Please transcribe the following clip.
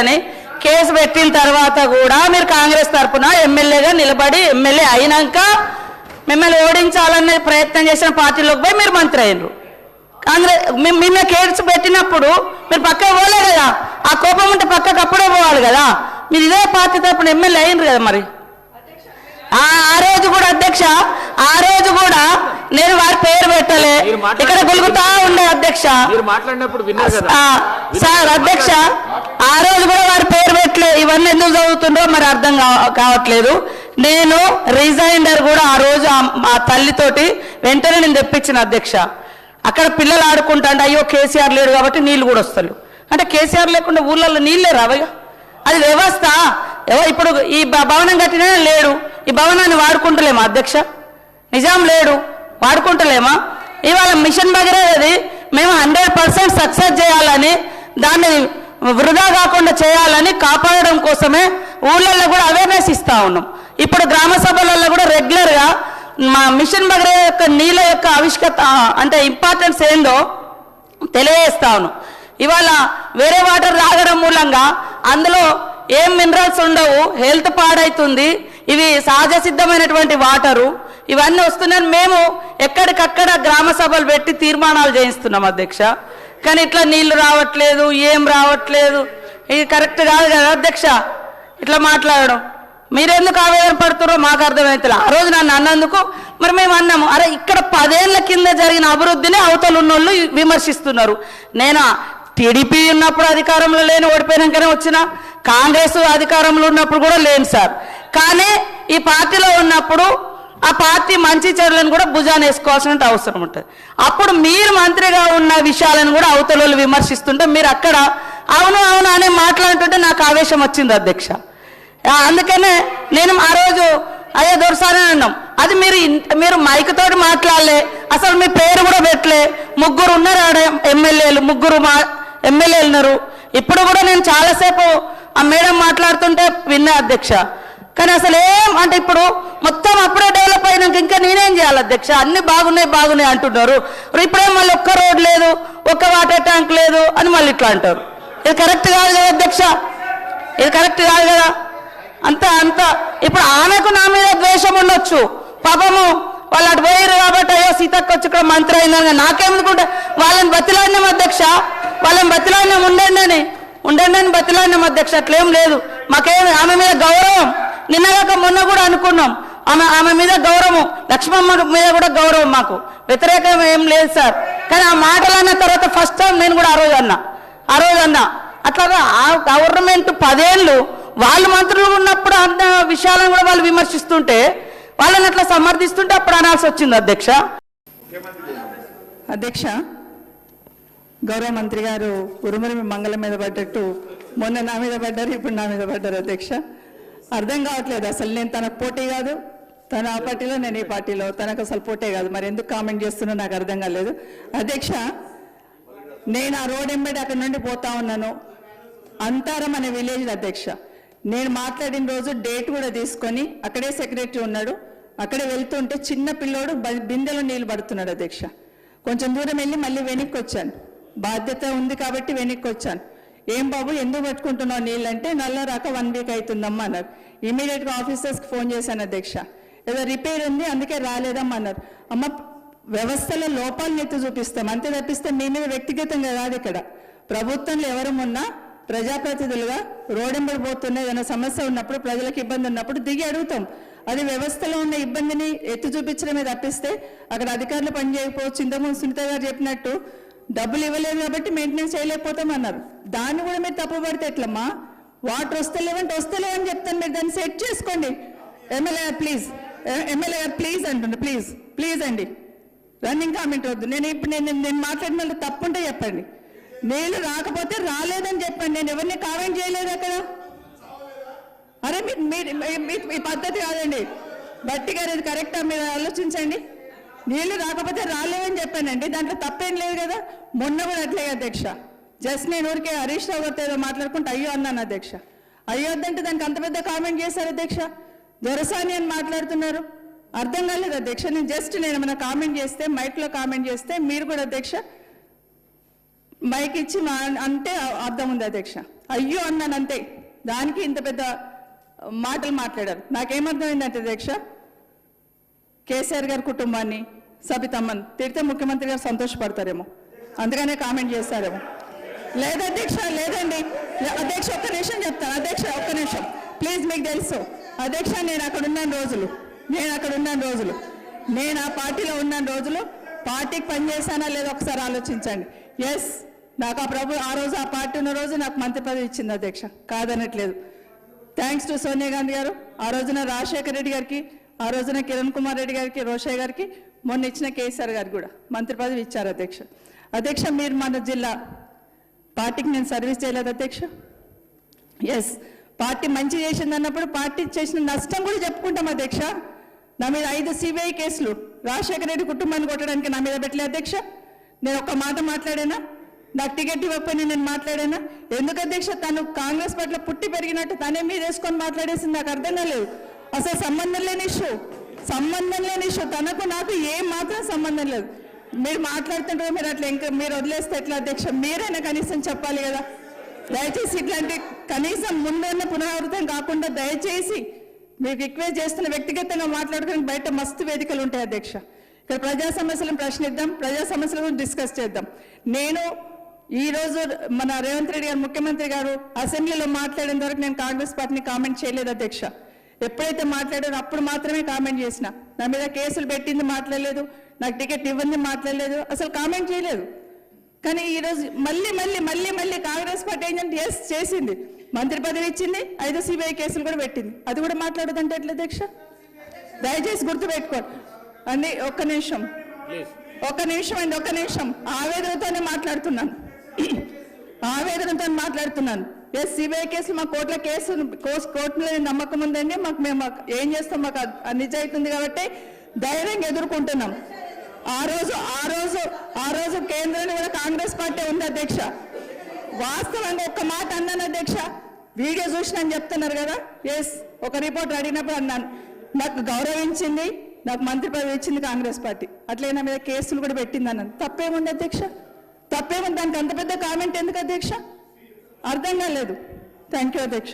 అని కేసు పెట్టిన తర్వాత కూడా మీరు కాంగ్రెస్ తరఫున ఎమ్మెల్యేగా నిలబడి ఎమ్మెల్యే అయినాక మిమ్మల్ని ఓడించాలనే ప్రయత్నం చేసిన పార్టీలోకి పోయి మీరు మంత్రి అయ్యారు. కాంగ్రెస్ నిన్న కేసు పెట్టినప్పుడు మీరు పక్కకు పోలే కదా, ఆ కోపం ఉంటే పక్కకు అప్పుడే పోవాలి కదా. మీరు ఇదే పార్టీ తరఫున ఎమ్మెల్యే అయినరు కదా. మరి ఆ రోజు కూడా అధ్యక్ష, ఆ రోజు కూడా నేను వారి పేరు పెట్టలే, ఇక్కడ గులుగుతా ఉండే అధ్యక్ష. సార్ అధ్యక్ష, ఆ రోజు కూడా వారి పేరు పెట్టలే. ఇవన్నీ ఎందుకు చదువుతుండో మరి అర్థం కావట్లేదు. నేను రిజైండర్ కూడా ఆ రోజు ఆ తల్లితోటి వెంటనే నేను తెప్పించిన అధ్యక్ష. అక్కడ పిల్లలు ఆడుకుంటా అంటే అయ్యో కేసీఆర్ లేడు కాబట్టి నీళ్ళు కూడా వస్తారు. అంటే కేసీఆర్ లేకుండా ఊళ్ళల్లో నీళ్ళే రావయ్యా, అది వ్యవస్థ. ఇప్పుడు ఈ భవనం కట్టినా లేడు, ఈ భవనాన్ని వాడుకుంటలేమా అధ్యక్ష? నిజాం లేడు, వాడుకుంటలేమా? ఇవాళ మిషన్ భగీరథది మేము 100% సక్సెస్ చేయాలని, దాన్ని వృధా కాకుండా చేయాలని కాపాడడం కోసమే ఊళ్ళల్లో కూడా అవేర్నెస్ ఇస్తా ఉన్నాం. ఇప్పుడు గ్రామ సభలలో కూడా రెగ్యులర్గా మా మిషన్ భగీరథ యొక్క నీళ్ళ యొక్క ఆవిష్కత అంటే ఇంపార్టెన్స్ ఏందో తెలియజేస్తా ఉన్నాం. ఇవాళ వేరే వాటర్ తాగడం మూలంగా అందులో ఏం మినరల్స్ ఉండవు, హెల్త్ పాడైతుంది. ఇవి సహజ సిద్ధమైనటువంటి వాటరు, ఇవన్నీ వస్తున్నాయని మేము ఎక్కడికక్కడ గ్రామ సభలు పెట్టి తీర్మానాలు చేయిస్తున్నాం అధ్యక్ష. కానీ ఇట్లా నీళ్లు రావట్లేదు, ఏం రావట్లేదు, ఇది కరెక్ట్ కాదు కదా అధ్యక్ష. ఇట్లా మాట్లాడడం మీరెందుకు ఆవేదన పడుతున్నారో మాకు అర్థమవుతుంది. ఆ రోజు నన్ను అన్నందుకు మరి మేము అన్నాము, అరే ఇక్కడ 10 ఏళ్ల కింద జరిగిన అభివృద్ధిని అవతల ఉన్నోళ్ళు విమర్శిస్తున్నారు. నేను టీడీపీ ఉన్నప్పుడు అధికారంలో లేని, ఓడిపోయినాకనే వచ్చిన, కాంగ్రెస్ అధికారంలో ఉన్నప్పుడు కూడా లేను సార్. కానీ ఈ పార్టీలో ఉన్నప్పుడు ఆ పార్టీ మంచి చెడులను కూడా భుజాన్ని వేసుకోవాల్సిన అవసరం ఉంటుంది. అప్పుడు మీరు మంత్రిగా ఉన్న విషయాలను కూడా అవతల వాళ్ళు విమర్శిస్తుంటే మీరు అక్కడ అవును అవును అనే మాట్లాడుతుంటే నాకు ఆవేశం వచ్చింది అధ్యక్ష. అందుకనే నేను ఆ రోజు అయ్యే దొరసారి అన్నాం. అది మీరు మైక్ తోటి మాట్లాడలే, అసలు మీ పేరు కూడా పెట్టలే. 3 ఉన్నారు ఆడ ఎమ్మెల్యేలు, 3 మా ఎమ్మెల్యేలు ఉన్నారు. ఇప్పుడు కూడా నేను చాలాసేపు ఆ మేడం మాట్లాడుతుంటే విన్నా అధ్యక్ష. కానీ అసలు ఏం అంటే ఇప్పుడు మొత్తం అప్పుడే డెవలప్ అయినాక ఇంకా నేనేం చేయాలి అధ్యక్ష? అన్ని బాగున్నాయి అంటున్నారు. ఇప్పుడే మళ్ళీ ఒక్క రోడ్ లేదు, ఒక్క వాటర్ ట్యాంక్ లేదు అని మళ్ళీ ఇట్లా అంటారు. ఇది కరెక్ట్ కాదు కదా అధ్యక్ష, ఇది కరెక్ట్ కాదు కదా. అంత ఇప్పుడు ఆమెకు నా మీద ద్వేషం ఉండొచ్చు, పాపము వాళ్ళు అటు పోయారు కాబట్టి అయ్యో సీతక్క వచ్చి ఇక్కడ మంత్రి అయిందని. నాకేమనుకుంటే వాళ్ళని బతిలాడినాం అధ్యక్ష, వాళ్ళని బతిలాడినాం, ఉండండి అని బతిలాడినాం అధ్యక్ష. అట్లేం లేదు, మాకేం ఆమె మీద గౌరవం. నిన్నగాక మొన్న కూడా అనుకున్నాం ఆమె మీద గౌరవం, లక్ష్మమ్మ మీద కూడా గౌరవం, మాకు వ్యతిరేకం ఏం లేదు సార్. కానీ ఆ మాటలు అన్న తర్వాత ఫస్ట్ టైం నేను కూడా ఆ రోజు అన్నా అట్లాగా ఆ గవర్నమెంట్ 10 ఏళ్ళు వాళ్ళు మంత్రులు ఉన్నప్పుడు అన్న విషయాలను కూడా వాళ్ళు విమర్శిస్తుంటే, వాళ్ళని అట్లా సమర్థిస్తుంటే అప్పుడు అనాల్సి వచ్చింది అధ్యక్ష. అధ్యక్ష, గౌరవ మంత్రి గారు ఉరుమురిమి మంగళం మీద పడ్డట్టు మొన్న నా మీద పడ్డారు, ఇప్పుడు నా మీద పడ్డారు అధ్యక్ష. అర్థం కావట్లేదు అసలు. నేను తనకు పోటీ కాదు, తన ఆ పార్టీలో నేను ఈ పార్టీలో, తనకు అసలు పోటీ కాదు. మరి ఎందుకు కామెంట్ చేస్తున్నా నాకు అర్థం కాలేదు అధ్యక్ష. నేను ఆ రోడ్ ఎంబడి అక్కడ నుండి పోతా ఉన్నాను, అంతారం అనే విలేజ్ అధ్యక్ష. నేను మాట్లాడిన రోజు డేట్ కూడా తీసుకొని అక్కడే సెక్రటరీ ఉన్నాడు, అక్కడే వెళ్తుంటే చిన్న పిల్లోడు బిందెలో నీళ్ళు పడుతున్నాడు అధ్యక్ష. కొంచెం దూరం వెళ్ళి మళ్ళీ వెనక్కి వచ్చాను, బాధ్యత ఉంది కాబట్టి వెనక్కి వచ్చాను. ఏం బాబు ఎందుకు పట్టుకుంటున్నావు నీళ్ళు అంటే, నల్ల రాక 1 వీక్ అవుతుందమ్మా అన్నారు. ఇమీడియట్గా ఆఫీసర్స్కి ఫోన్ చేశాను అధ్యక్ష, ఏదో రిపేర్ ఉంది అందుకే రాలేదమ్మా అన్నారు. అమ్మ, వ్యవస్థలో లోపాలను ఎత్తి చూపిస్తాం అంతే తప్పిస్తే మీ మీద వ్యక్తిగతంగా కాదు. ఇక్కడ ప్రభుత్వంలో ఎవరమున్నా ప్రజాప్రతినిధులుగా రోడెంబడి పోతున్న ఏదైనా సమస్య ఉన్నప్పుడు, ప్రజలకు ఇబ్బంది ఉన్నప్పుడు దిగి అడుగుతాం. అది వ్యవస్థలో ఉన్న ఇబ్బందిని ఎత్తి చూపించడమే తప్పిస్తే అక్కడ అధికారులు పనిచేయకపోవచ్చు. ఇంతకుముందు సునీత గారు చెప్పినట్టు డబ్బులు ఇవ్వలేదు కాబట్టి మెయింటెనెన్స్ చేయలేకపోతాం అన్నారు. దాన్ని కూడా మీరు తప్పుపడితే ఎట్లమ్మా? వాటర్ వస్తలేవని చెప్తాను, మీరు దాన్ని సెట్ చేసుకోండి. ఎమ్మెల్యే గారు ప్లీజ్ అంటుండే, ప్లీజ్ అండి, రన్నింగ్ కామెంట్ వద్దు. నేను మాట్లాడిన తప్పుంటే చెప్పండి. నీళ్ళు రాకపోతే రాలేదని చెప్పండి, నేను ఎవరిని కామెంట్ చేయలేదు అక్కడ. అరే మీ పద్ధతి కాదండి బట్టి గారు, ఇది కరెక్టా? మీరు ఆలోచించండి. నీళ్లు రాకపోతే రాలేవని చెప్పానండి, దాంట్లో తప్పేం లేదు కదా. మొన్న కూడా అట్లే అధ్యక్ష, జస్ట్ నేను ఊరికే హరీష్ రావు గారితో ఏదో మాట్లాడుకుంటే అయ్యో అన్నాను అధ్యక్ష. అయ్యో వద్దంటే దానికి అంత పెద్ద కామెంట్ చేశారు అధ్యక్ష. దొరసాని అని మాట్లాడుతున్నారు, అర్థం కాలేదు అధ్యక్ష. నేను ఏమైనా కామెంట్ చేస్తే, మైక్లో కామెంట్ చేస్తే మీరు కూడా అధ్యక్ష మైక్ ఇచ్చి అంటే అర్థం ఉంది అధ్యక్ష. అయ్యో అన్నాను అంతే, దానికి ఇంత పెద్ద మాటలు మాట్లాడారు. నాకేమర్థమైందంటే అధ్యక్ష, కేసీఆర్ గారి కుటుంబాన్ని, సబితమ్మని తిడితే ముఖ్యమంత్రి గారు సంతోషపడతారేమో, అందుకనే కామెంట్ చేస్తారేమో. లేదు అధ్యక్ష, లేదండి అధ్యక్ష, ఒక్క నిమిషం చెప్తాను అధ్యక్ష, ఒక్క నిమిషం ప్లీజ్. మీకు తెలుసు అధ్యక్ష, నేను అక్కడ ఉన్న రోజులు నేను ఆ పార్టీలో ఉన్న రోజులు పార్టీకి పనిచేశానా లేదో ఒకసారి ఆలోచించండి. ఎస్, నాకు ఆ రోజు ఆ పార్టీ ఉన్న రోజు నాకు మంత్రి పదవి ఇచ్చింది అధ్యక్ష, కాదనట్లేదు. థ్యాంక్స్ టు సోనియా గాంధీ గారు, ఆ రోజున రాజశేఖర రెడ్డి గారికి, ఆ రోజున కిరణ్ కుమార్ రెడ్డి గారికి, రోషయ్య గారికి, మొన్న ఇచ్చిన కేసీఆర్ గారికి కూడా మంత్రి పదవి ఇచ్చారు అధ్యక్ష. అధ్యక్ష, మీరు మన జిల్లా పార్టీకి నేను సర్వీస్ చేయలేదు అధ్యక్ష. ఎస్, పార్టీ మంచి చేసింది అన్నప్పుడు పార్టీ చేసిన నష్టం కూడా చెప్పుకుంటాం అధ్యక్ష. నా మీద 5 CBI కేసులు రాజశేఖర రెడ్డి కుటుంబాన్ని కొట్టడానికి నా మీద పెట్టలే అధ్యక్ష. నేను ఒక్క మాట మాట్లాడానా? నాకు టికెట్ ఇవ్వకపోయినా నేను మాట్లాడానా? ఎందుకు అధ్యక్ష? తను కాంగ్రెస్ పట్ల పుట్టి పెరిగినట్టు తనే మీద వేసుకొని మాట్లాడేసింది, నాకు అర్థం కాలేదు. అసలు సంబంధం లేని ఇష్యూ, తనకు నాకు ఏం మాత్రం సంబంధం లేదు. మీరు మాట్లాడుతుంటే మీరు అట్లా ఇంకా మీరు వదిలేస్తే ఎట్లా అధ్యక్ష? మీరైనా కనీసం చెప్పాలి కదా. దయచేసి ఇట్లాంటి కనీసం ముందున్న పునరావృతం కాకుండా దయచేసి మీకు రిక్వెస్ట్ చేస్తున్న, వ్యక్తిగతంగా మాట్లాడుకుని బయట మస్తు వేదికలు ఉంటాయి అధ్యక్ష. ఇక్కడ ప్రజా సమస్యలను ప్రశ్నిద్దాం, ప్రజా సమస్యల గురించి డిస్కస్ చేద్దాం. నేను ఈ రోజు మన రేవంత్ రెడ్డి గారు ముఖ్యమంత్రి గారు అసెంబ్లీలో మాట్లాడిన వరకు నేను కాంగ్రెస్ పార్టీని కామెంట్ చేయలేదు అధ్యక్ష. ఎప్పుడైతే మాట్లాడారో అప్పుడు మాత్రమే కామెంట్ చేసిన. నా మీద కేసులు పెట్టింది మాట్లాడలేదు, నాకు టికెట్ ఇవ్వండి మాట్లాడలేదు, అసలు కామెంట్ చేయలేదు. కానీ ఈరోజు మళ్ళీ కాంగ్రెస్ పార్టీ ఏంటంటే ఎస్ చేసింది, మంత్రి పదవి ఇచ్చింది, 5 CBI కేసులు కూడా పెట్టింది, అది కూడా మాట్లాడదంటే ఎట్లా అధ్యక్ష? దయచేసి గుర్తుపెట్టుకోండి అండి. ఒక్క నిమిషం ఆవేదనతోనే మాట్లాడుతున్నాను. ఎస్, CBI కేసులు మా కోర్టులో నమ్మకం ఉందండి, మేము ఏం చేస్తాం, మాకు నిజాయితీ ఉంది కాబట్టి ధైర్యంగా ఎదుర్కొంటున్నాం. ఆ రోజు కేంద్రంలో కూడా కాంగ్రెస్ పార్టీ ఉంది అధ్యక్ష. వాస్తవంగా ఒక్క మాట అన్నాను అధ్యక్ష, వీడియో చూసినని చెప్తున్నారు కదా. ఎస్, ఒక రిపోర్టర్ అడిగినప్పుడు అన్నాను, నాకు గౌరవించింది, నాకు మంత్రి పదవి ఇచ్చింది కాంగ్రెస్ పార్టీ, అట్లే నా మీద కేసులు కూడా పెట్టింది అన్నాను. తప్పేముంది అధ్యక్ష? తప్పేముంది? దానికి అంత పెద్ద కామెంట్ ఎందుకు అధ్యక్ష? అర్థం కాలేదు. థ్యాంక్ యూ అధ్యక్ష.